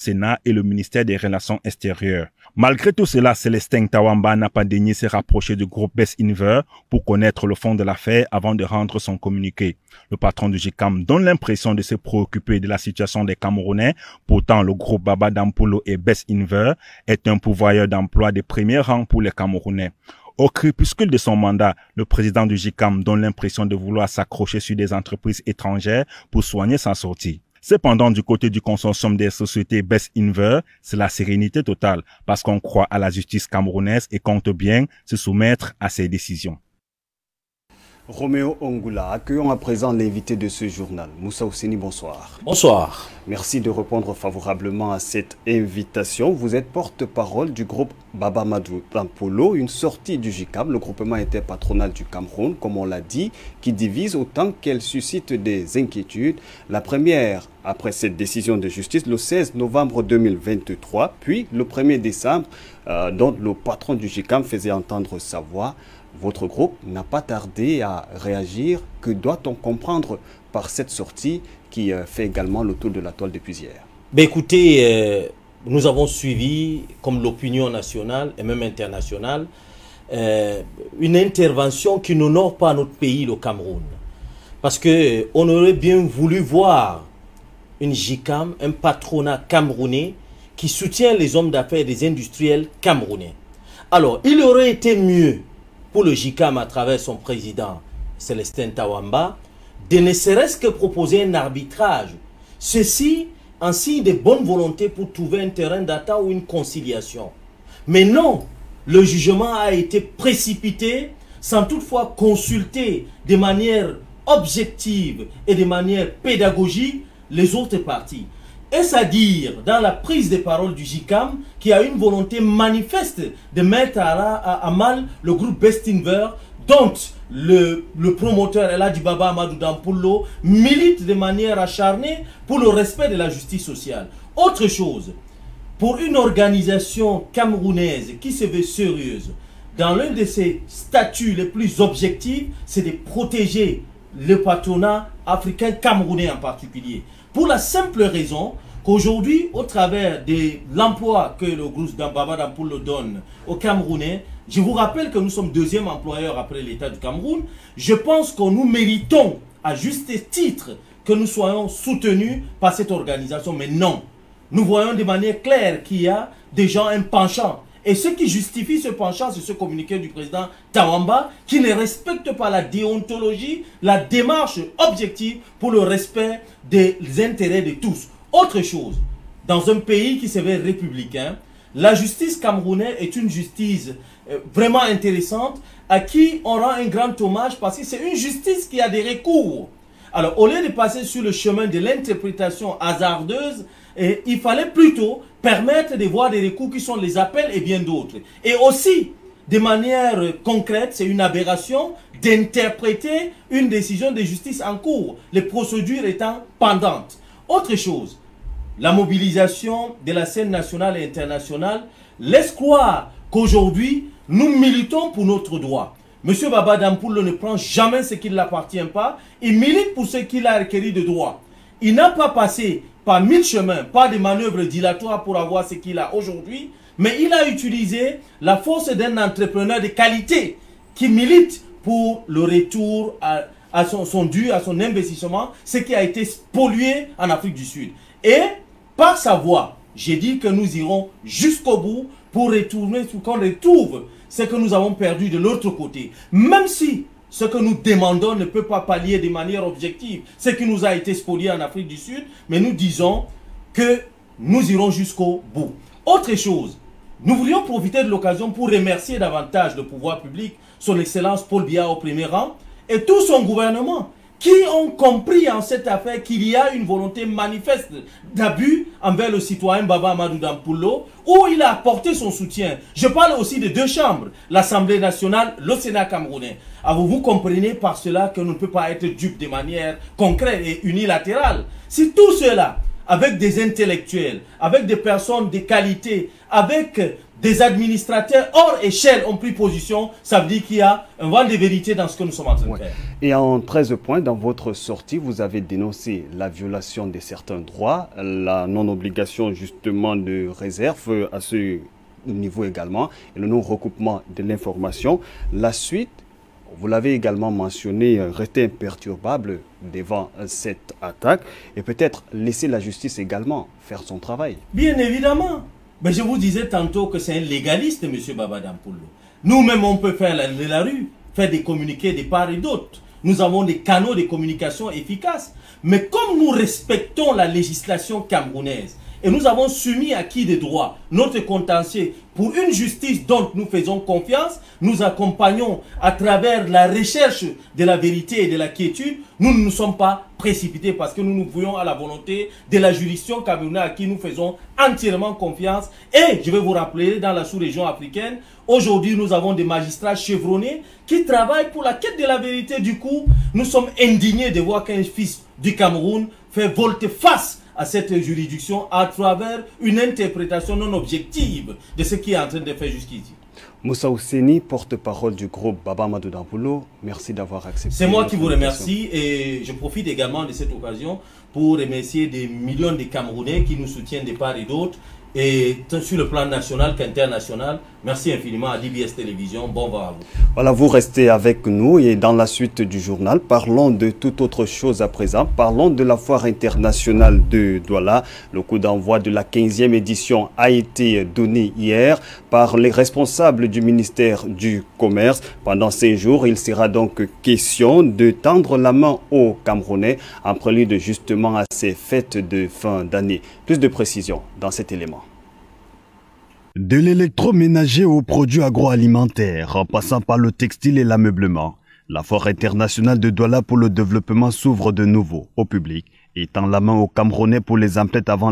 Sénat et le ministère des Relations extérieures. Malgré tout cela, Célestin Tawamba n'a pas daigné se rapprocher du groupe Best Inver pour connaître le fond de l'affaire avant de rendre son communiqué. Le patron du GICAM donne l'impression de se préoccuper de la situation des Camerounais. Pourtant, le groupe Baba Dampoullo et Best Inver est un pourvoyeur d'emploi de premier rang pour les Camerounais. Au crépuscule de son mandat, le président du GICAM donne l'impression de vouloir s'accrocher sur des entreprises étrangères pour soigner sa sortie. Cependant, du côté du consortium des sociétés Best Inver, c'est la sérénité totale parce qu'on croit à la justice camerounaise et compte bien se soumettre à ses décisions. Roméo Ongula, accueillons à présent l'invité de ce journal. Moussa Ousseni, bonsoir. Bonsoir. Merci de répondre favorablement à cette invitation. Vous êtes porte-parole du groupe Baba Amadou Dampoullo, une sortie du GICAM, le groupement interpatronal du Cameroun, comme on l'a dit, qui divise autant qu'elle suscite des inquiétudes. La première, après cette décision de justice, le 16 novembre 2023, puis le 1er décembre, dont le patron du GICAM faisait entendre sa voix. Votre groupe n'a pas tardé à réagir. Que doit-on comprendre par cette sortie qui fait également le tour de la toile depuis hier? Écoutez, nous avons suivi, comme l'opinion nationale et même internationale, une intervention qui n'honore pas notre pays, le Cameroun. Parce qu'on aurait bien voulu voir une GICAM, un patronat camerounais qui soutient les hommes d'affaires et les industriels camerounais. Alors, il aurait été mieux pour le GICAM à travers son président Célestin Tawamba, de ne serait-ce que proposer un arbitrage. Ceci en signe de bonne volonté pour trouver un terrain d'attente ou une conciliation. Mais non, le jugement a été précipité sans toutefois consulter de manière objective et de manière pédagogique les autres parties. Est-ce à dire, dans la prise de parole du GICAM, qui a une volonté manifeste de mettre à mal le groupe Best Inver, dont le promoteur Eladji Baba Amadou Dampoullo milite de manière acharnée pour le respect de la justice sociale. Autre chose, pour une organisation camerounaise qui se veut sérieuse, dans l'un de ses statuts les plus objectifs, c'est de protéger le patronat africain camerounais en particulier. Pour la simple raison qu'aujourd'hui, au travers de l'emploi que le groupe Baba Dampoullo donne aux Camerounais, je vous rappelle que nous sommes deuxième employeur après l'État du Cameroun. Je pense que nous méritons, à juste titre, que nous soyons soutenus par cette organisation. Mais non, nous voyons de manière claire qu'il y a déjà un penchant. Et ce qui justifie ce penchant, c'est ce communiqué du président Tawamba qui ne respecte pas la déontologie, la démarche objective pour le respect des intérêts de tous. Autre chose, dans un pays qui se veut républicain, la justice camerounaise est une justice vraiment intéressante à qui on rend un grand hommage parce que c'est une justice qui a des recours. Alors, au lieu de passer sur le chemin de l'interprétation hasardeuse, il fallait plutôt permettre de voir des recours qui sont les appels et bien d'autres. Et aussi, de manière concrète, c'est une aberration d'interpréter une décision de justice en cours, les procédures étant pendantes. Autre chose, la mobilisation de la scène nationale et internationale laisse croire qu'aujourd'hui, nous militons pour notre droit. Monsieur Baba Dampoullo ne prend jamais ce qui ne l'appartient pas, il milite pour ce qu'il a requis de droit. Il n'a pas passé par mille chemins, pas de manœuvres dilatoires pour avoir ce qu'il a aujourd'hui, mais il a utilisé la force d'un entrepreneur de qualité qui milite pour le retour à son dû, à son investissement, ce qui a été spolié en Afrique du Sud. Et par sa voix, j'ai dit que nous irons jusqu'au bout pour retourner, pour qu'on retrouve ce que nous avons perdu de l'autre côté. Même si ce que nous demandons ne peut pas pallier de manière objective ce qui nous a été spolié en Afrique du Sud, mais nous disons que nous irons jusqu'au bout. Autre chose, nous voulions profiter de l'occasion pour remercier davantage le pouvoir public, son Excellence Paul Biya au premier rang, et tout son gouvernement, qui ont compris en cette affaire qu'il y a une volonté manifeste d'abus envers le citoyen Baba Amadou Dampoullo, où il a apporté son soutien. Je parle aussi de deux chambres, l'Assemblée nationale, le Sénat camerounais. Alors vous comprenez par cela que nous ne peut pas être dupes de manière concrète et unilatérale. Si tout cela avec des intellectuels, avec des personnes de qualité, avec des administrateurs hors échelle ont pris position, ça veut dire qu'il y a un vent de vérité dans ce que nous sommes en train de faire. Et en 13 points, dans votre sortie, vous avez dénoncé la violation de certains droits, la non-obligation justement de réserve à ce niveau également, et le non-recoupement de l'information. La suite, vous l'avez également mentionné, rester imperturbable devant cette attaque et peut-être laisser la justice également faire son travail. Bien évidemment. Mais je vous disais tantôt que c'est un légaliste, M. Baba Dampolo. Nous-mêmes, on peut faire la rue, faire des communiqués de part et d'autre. Nous avons des canaux de communication efficaces. Mais comme nous respectons la législation camerounaise, et nous avons soumis à qui des droits notre contentieux pour une justice dont nous faisons confiance, nous accompagnons à travers la recherche de la vérité et de la quiétude. Nous ne nous sommes pas précipités parce que nous nous vouons à la volonté de la juridiction camerounaise à qui nous faisons entièrement confiance. Et je vais vous rappeler, dans la sous-région africaine, aujourd'hui nous avons des magistrats chevronnés qui travaillent pour la quête de la vérité. Du coup, nous sommes indignés de voir qu'un fils du Cameroun fait volte-face à cette juridiction à travers une interprétation non objective de ce qui est en train de faire jusqu'ici. Moussa Ouseni, porte-parole du groupe Baba Amadou Dampolo, merci d'avoir accepté. C'est moi qui vous remercie et je profite également de cette occasion pour remercier des millions de Camerounais qui nous soutiennent de part et d'autre, et tant sur le plan national qu'international. Merci infiniment à DBS Télévision. Bon vent à vous. Voilà, vous restez avec nous et dans la suite du journal, parlons de toute autre chose à présent. Parlons de la foire internationale de Douala. Le coup d'envoi de la 15e édition a été donné hier par les responsables du ministère du Commerce. Pendant 5 jours, il sera donc question de tendre la main aux Camerounais en prélude justement à ces fêtes de fin d'année. Plus de précisions dans cet élément. De l'électroménager aux produits agroalimentaires, en passant par le textile et l'ameublement, la foire internationale de Douala pour le développement s'ouvre de nouveau au public et tend la main aux Camerounais pour les emplettes avant